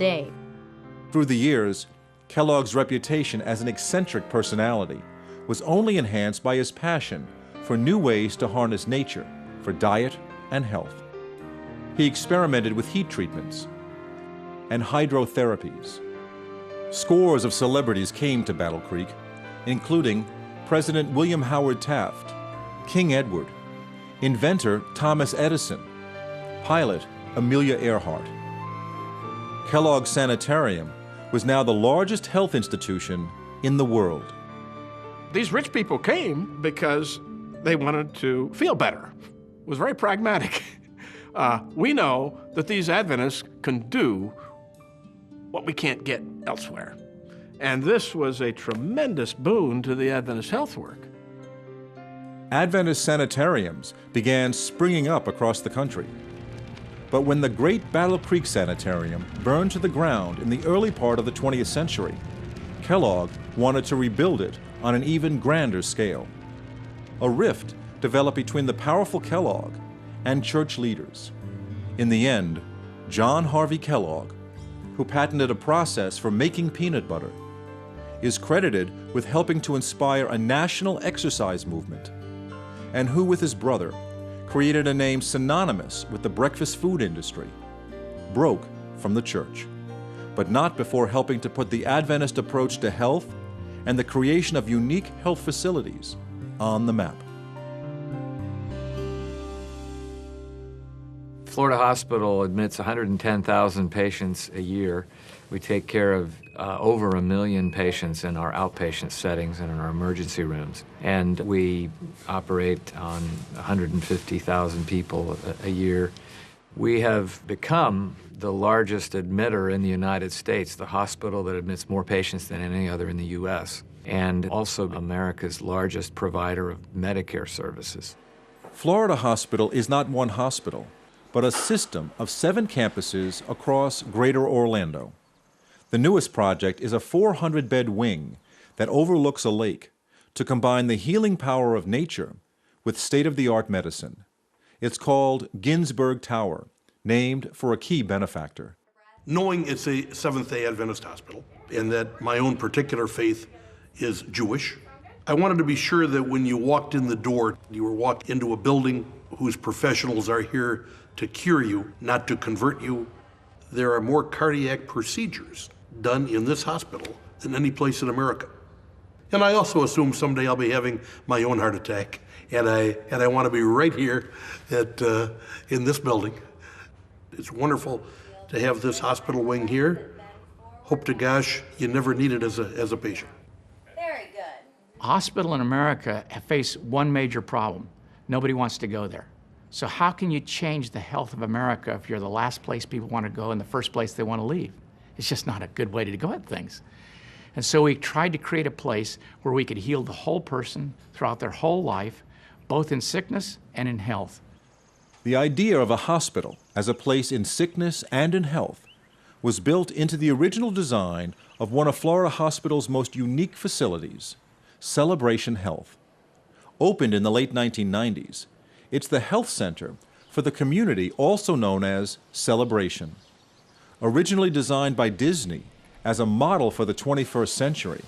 day. Through the years, Kellogg's reputation as an eccentric personality was only enhanced by his passion for new ways to harness nature for diet and health. He experimented with heat treatments and hydrotherapies. Scores of celebrities came to Battle Creek, including President William Howard Taft, King Edward, inventor Thomas Edison, pilot Amelia Earhart. Kellogg's Sanitarium was now the largest health institution in the world. These rich people came because they wanted to feel better. It was very pragmatic. We know that these Adventists can do what we can't get elsewhere. And this was a tremendous boon to the Adventist health work. Adventist sanitariums began springing up across the country. But when the great Battle Creek Sanitarium burned to the ground in the early part of the 20th century, Kellogg wanted to rebuild it on an even grander scale. A rift developed between the powerful Kellogg and church leaders. In the end, John Harvey Kellogg, who patented a process for making peanut butter, is credited with helping to inspire a national exercise movement, and who, with his brother, created a name synonymous with the breakfast food industry, broke from the church, but not before helping to put the Adventist approach to health and the creation of unique health facilities on the map. Florida Hospital admits 110,000 patients a year. We take care of over 1 million patients in our outpatient settings and in our emergency rooms. And we operate on 150,000 people a year. We have become the largest admitter in the United States, the hospital that admits more patients than any other in the U.S., and also America's largest provider of Medicare services. Florida Hospital is not one hospital, but a system of 7 campuses across Greater Orlando. The newest project is a 400-bed wing that overlooks a lake to combine the healing power of nature with state-of-the-art medicine. It's called Ginsburg Tower, named for a key benefactor. Knowing it's a Seventh-day Adventist hospital and that my own particular faith is Jewish, I wanted to be sure that when you walked in the door, you were walked into a building whose professionals are here to cure you, not to convert you. There are more cardiac procedures done in this hospital than any place in America. And I also assume someday I'll be having my own heart attack, and I want to be right here in this building. It's wonderful to have this hospital wing here. Hope to gosh you never need it as a patient. Very good. A hospital in America face one major problem. Nobody wants to go there. So how can you change the health of America if you're the last place people want to go and the first place they want to leave? It's just not a good way to go at things. And so we tried to create a place where we could heal the whole person throughout their whole life, both in sickness and in health. The idea of a hospital as a place in sickness and in health was built into the original design of one of Florida Hospital's most unique facilities, Celebration Health. Opened in the late 1990s, it's the health center for the community also known as Celebration. Originally designed by Disney as a model for the 21st century,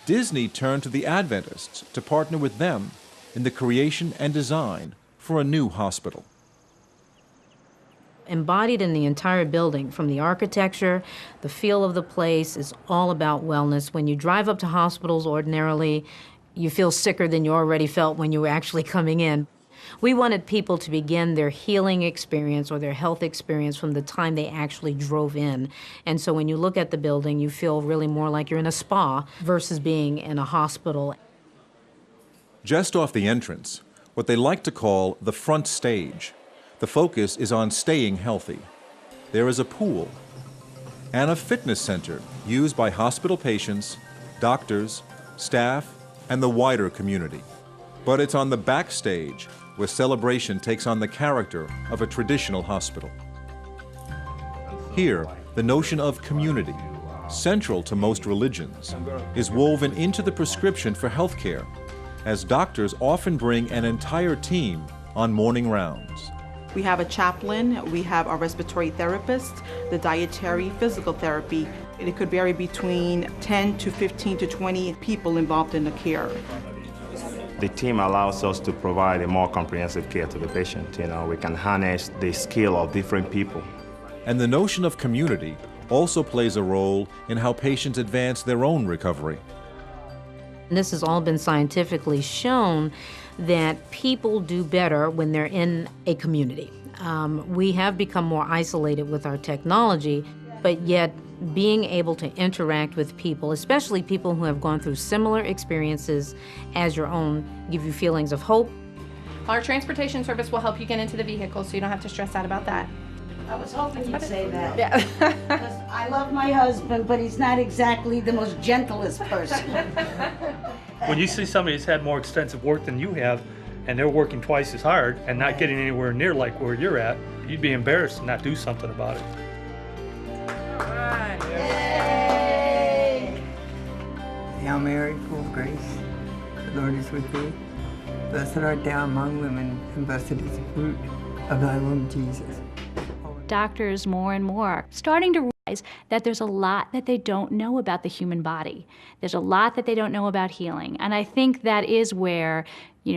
Disney turned to the Adventists to partner with them in the creation and design for a new hospital. Embodied in the entire building, from the architecture, the feel of the place, is all about wellness. When you drive up to hospitals ordinarily, you feel sicker than you already felt when you were actually coming in. We wanted people to begin their healing experience or their health experience from the time they actually drove in. And so when you look at the building, you feel really more like you're in a spa versus being in a hospital. Just off the entrance, what they like to call the front stage, the focus is on staying healthy. There is a pool and a fitness center used by hospital patients, doctors, staff, and the wider community. But it's on the backstage where Celebration takes on the character of a traditional hospital. Here, the notion of community, central to most religions, is woven into the prescription for health care, as doctors often bring an entire team on morning rounds. We have a chaplain, we have a respiratory therapist, the dietary, physical therapy. And it could vary between 10 to 15 to 20 people involved in the care. The team allows us to provide a more comprehensive care to the patient. We can harness the skill of different people. And the notion of community also plays a role in how patients advance their own recovery. This has all been scientifically shown that people do better when they're in a community. We have become more isolated with our technology, but yet being able to interact with people, especially people who have gone through similar experiences as your own, give you feelings of hope. Our transportation service will help you get into the vehicle so you don't have to stress out about that. I was hoping you'd say that. Yeah. Because I love my husband, but he's not exactly the most gentlest person. When you see somebody that's had more extensive work than you have, and they're working twice as hard and not getting anywhere near like where you're at, you'd be embarrassed to not do something about it. Yay! Hail Mary, full of grace, the Lord is with thee. Blessed art thou among women, and blessed is the fruit of thy womb, Jesus. Doctors more and more are starting to realize that there's a lot that they don't know about the human body. There's a lot that they don't know about healing. And I think that is where,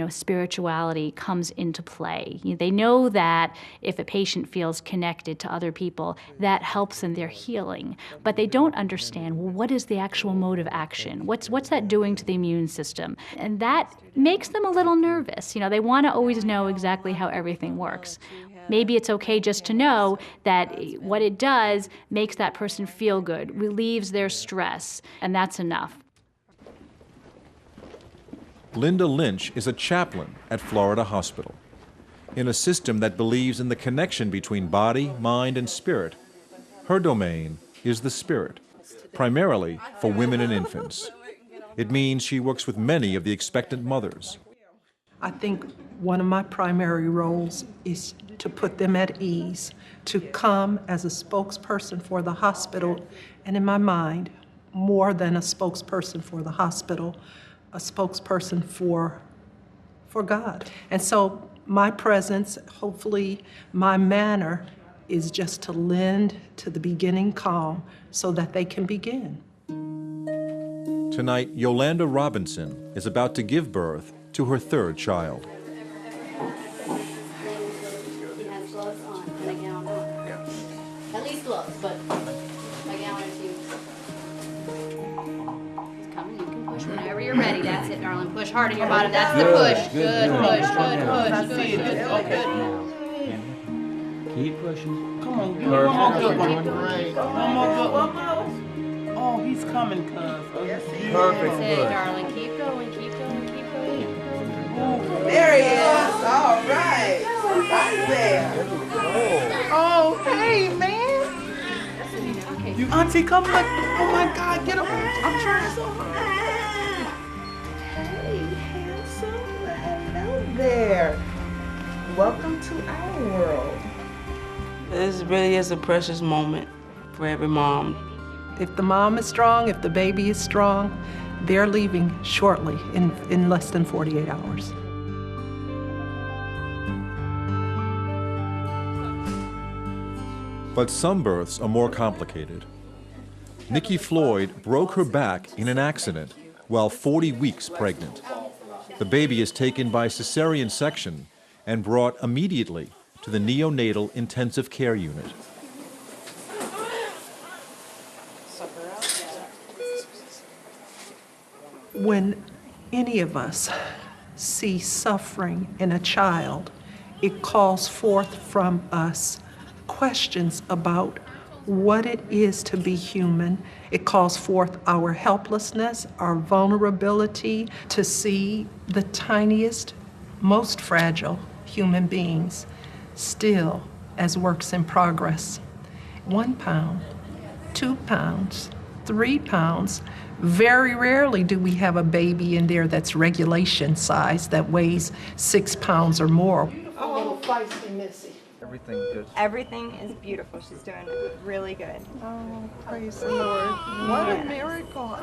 spirituality comes into play. They know that if a patient feels connected to other people, that helps in their healing. But they don't understand, well, what is the actual mode of action? What's that doing to the immune system? And that makes them a little nervous. They want to always know exactly how everything works. Maybe it's okay just to know that what it does makes that person feel good, relieves their stress, and that's enough. Linda Lynch is a chaplain at Florida Hospital. In a system that believes in the connection between body, mind, and spirit, her domain is the spirit, primarily for women and infants. It means she works with many of the expectant mothers. I think one of my primary roles is to put them at ease, to come as a spokesperson for the hospital, and in my mind, more than a spokesperson for the hospital, a spokesperson for God. And so my presence, hopefully my manner, is just to lend to the beginning calm so that they can begin. Tonight, Yolanda Robinson is about to give birth to her third child. At least gloves, but a gown or two. It's coming, you can push whenever you're ready. That's it, darling. Push hard in your bottom. That's the push. Good push, good. Keep pushing. Come on, give me one more good one. Great. One more good one. Oh, he's coming, cuz. Perfect. That's it, darling. Keep going, keep going, keep going. There he is. All right. Right there. Oh, hey, man. You auntie, come look. Oh my God, get up. I'm trying so hard. Hey, handsome. Hello there. Welcome to our world. This really is a precious moment for every mom. If the mom is strong, if the baby is strong, they're leaving shortly, in less than 48 hours. But some births are more complicated. Nikki Floyd broke her back in an accident while 40 weeks pregnant. The baby is taken by cesarean section and brought immediately to the neonatal intensive care unit. When any of us see suffering in a child, it calls forth from us questions about what it is to be human. It calls forth our helplessness, our vulnerability to see the tiniest, most fragile human beings still as works in progress. 1 pound, 2 pounds, 3 pounds. Very rarely do we have a baby in there that's regulation size that weighs 6 pounds or more. A little feisty, Missy. Everything good. Everything is beautiful. She's doing really good. Oh, praise the Lord. What a miracle.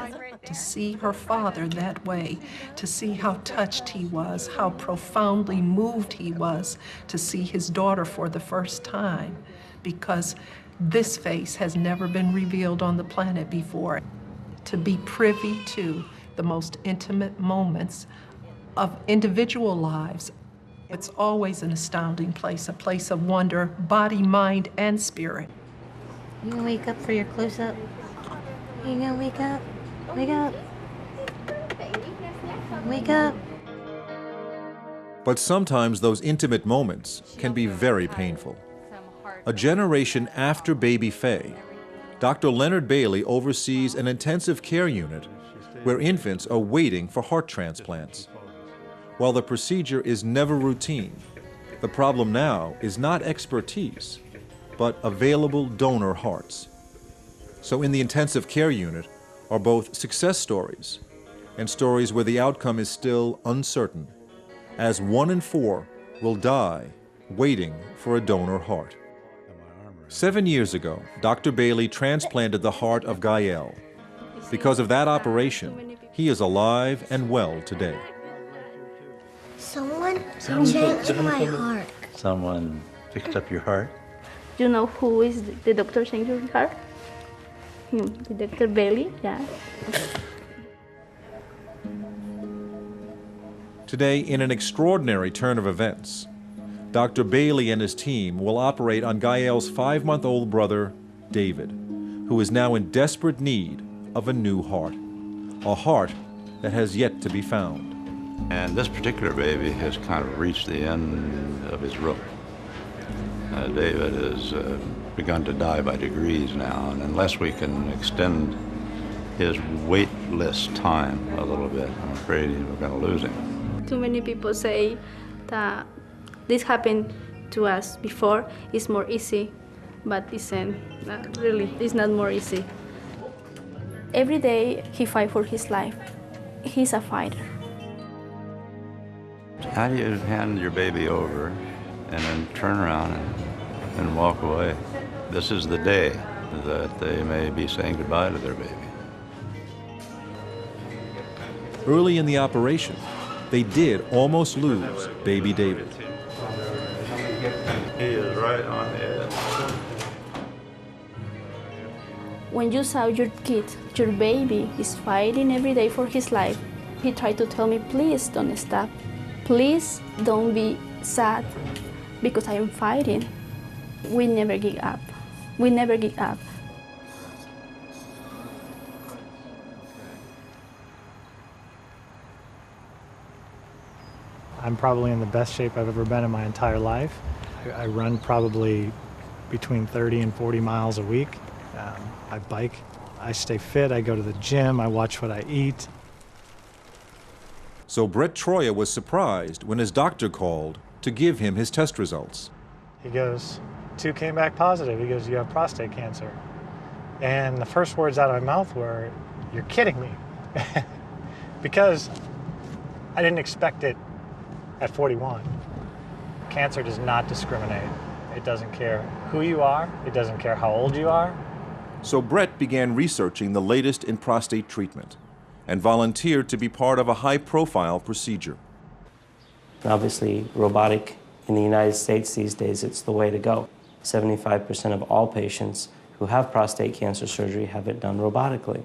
To see her father that way, to see how touched he was, how profoundly moved he was to see his daughter for the first time, because this face has never been revealed on the planet before. To be privy to the most intimate moments of individual lives, it's always an astounding place, a place of wonder, body, mind, and spirit. You gonna wake up for your close-up? You gonna wake up? Wake up. Wake up. But sometimes those intimate moments can be very painful. A generation after baby Faye, Dr. Leonard Bailey oversees an intensive care unit where infants are waiting for heart transplants. While the procedure is never routine, the problem now is not expertise, but available donor hearts. So in the intensive care unit are both success stories and stories where the outcome is still uncertain, as 1 in 4 will die waiting for a donor heart. 7 years ago, Dr. Bailey transplanted the heart of Gael. Because of that operation, he is alive and well today. Someone changed my heart. Someone fixed up your heart? You know who is the doctor changed your heart? Dr. Bailey, yeah. Today, in an extraordinary turn of events, Dr. Bailey and his team will operate on Gael's 5-month-old brother, David, who is now in desperate need of a new heart, a heart that has yet to be found. And this particular baby has kind of reached the end of his rope. David has begun to die by degrees now, and unless we can extend his waitless time a little bit, I'm afraid we're going to lose him. Too many people say that this happened to us before, it's more easy, but it's not more easy. Every day he fights for his life. He's a fighter. How do you hand your baby over and then turn around and walk away? This is the day that they may be saying goodbye to their baby. Early in the operation, they did almost lose baby David. He is right on the edge. When you saw your kid, your baby is fighting every day for his life, he tried to tell me, please don't stop. Please don't be sad because I am fighting. We never give up. We never give up. I'm probably in the best shape I've ever been in my entire life. I run probably between 30 and 40 miles a week. I bike. I stay fit. I go to the gym. I watch what I eat. So Brett Troya was surprised when his doctor called to give him his test results. He goes, 2 came back positive. He goes, you have prostate cancer. And the first words out of my mouth were, you're kidding me. Because I didn't expect it at 41. Cancer does not discriminate. It doesn't care who you are. It doesn't care how old you are. So Brett began researching the latest in prostate treatment and volunteered to be part of a high-profile procedure. Obviously, robotic in the United States these days, it's the way to go. 75% of all patients who have prostate cancer surgery have it done robotically.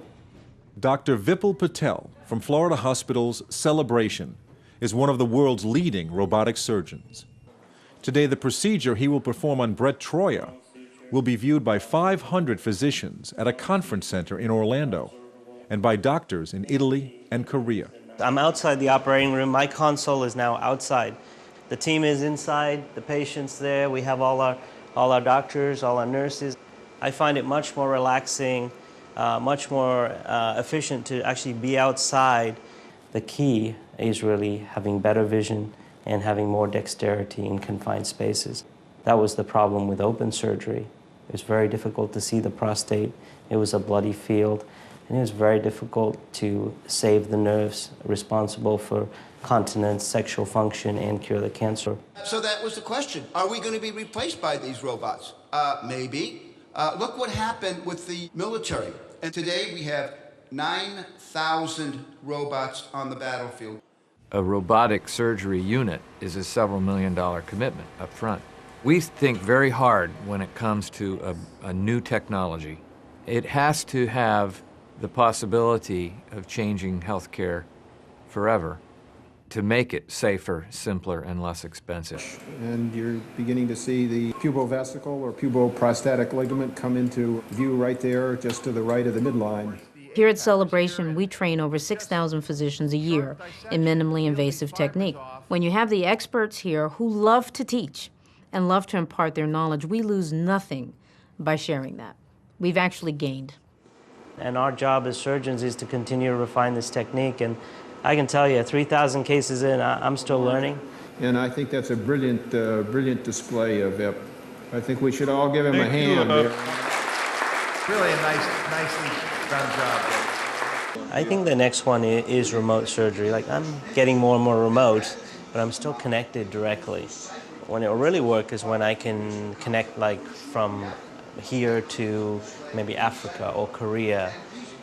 Dr. Vipul Patel from Florida Hospital's Celebration is one of the world's leading robotic surgeons. Today, the procedure he will perform on Brett Troya will be viewed by 500 physicians at a conference center in Orlando and by doctors in Italy and Korea. I'm outside the operating room. My console is now outside. The team is inside, the patient's there. We have all our doctors, all our nurses. I find it much more relaxing, much more efficient to actually be outside. The key is really having better vision and having more dexterity in confined spaces. That was the problem with open surgery. It was very difficult to see the prostate. It was a bloody field. And it was very difficult to save the nerves responsible for continence, sexual function, and cure the cancer. So that was the question. Are we going to be replaced by these robots? Maybe. Look what happened with the military. And today we have 9,000 robots on the battlefield. A robotic surgery unit is a several million-dollar commitment up front. We think very hard when it comes to a new technology. It has to have the possibility of changing healthcare forever to make it safer, simpler, and less expensive. And you're beginning to see the pubovesical or puboprostatic ligament come into view right there, just to the right of the midline. Here at Celebration, we train over 6,000 physicians a year in minimally invasive technique. When you have the experts here who love to teach and love to impart their knowledge, we lose nothing by sharing that. We've actually gained. And our job as surgeons is to continue to refine this technique. And I can tell you, 3,000 cases in, I'm still learning. And I think that's a brilliant, brilliant display of it. I think we should all give him a hand there. Really a nicely done job. I think the next one is remote surgery. Like, I'm getting more and more remote, but I'm still connected directly. When it will really work is when I can connect, like, from here to maybe Africa or Korea,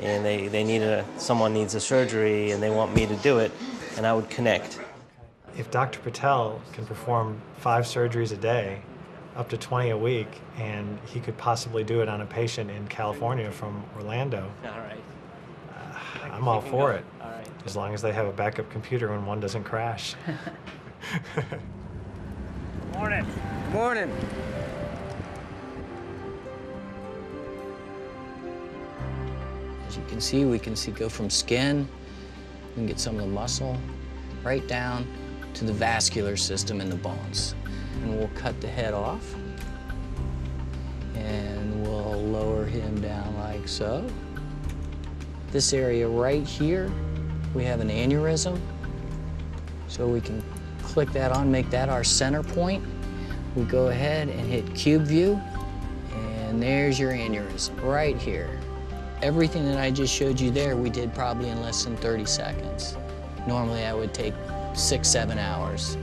and someone needs a surgery and they want me to do it, and I would connect. If Dr. Patel can perform 5 surgeries a day, up to 20 a week, and he could possibly do it on a patient in California from Orlando, all right. I'm all for it. All right. As long as they have a backup computer when one doesn't crash. Morning. Morning. As you can see, we can go from skin, we can get some of the muscle, right down to the vascular system in the bones. And we'll cut the head off, and we'll lower him down like so. This area right here, we have an aneurysm, so we can click that on, make that our center point. We go ahead and hit cube view, and there's your aneurysm right here. Everything that I just showed you there, we did probably in less than 30 seconds. Normally, I would take 6-7 hours.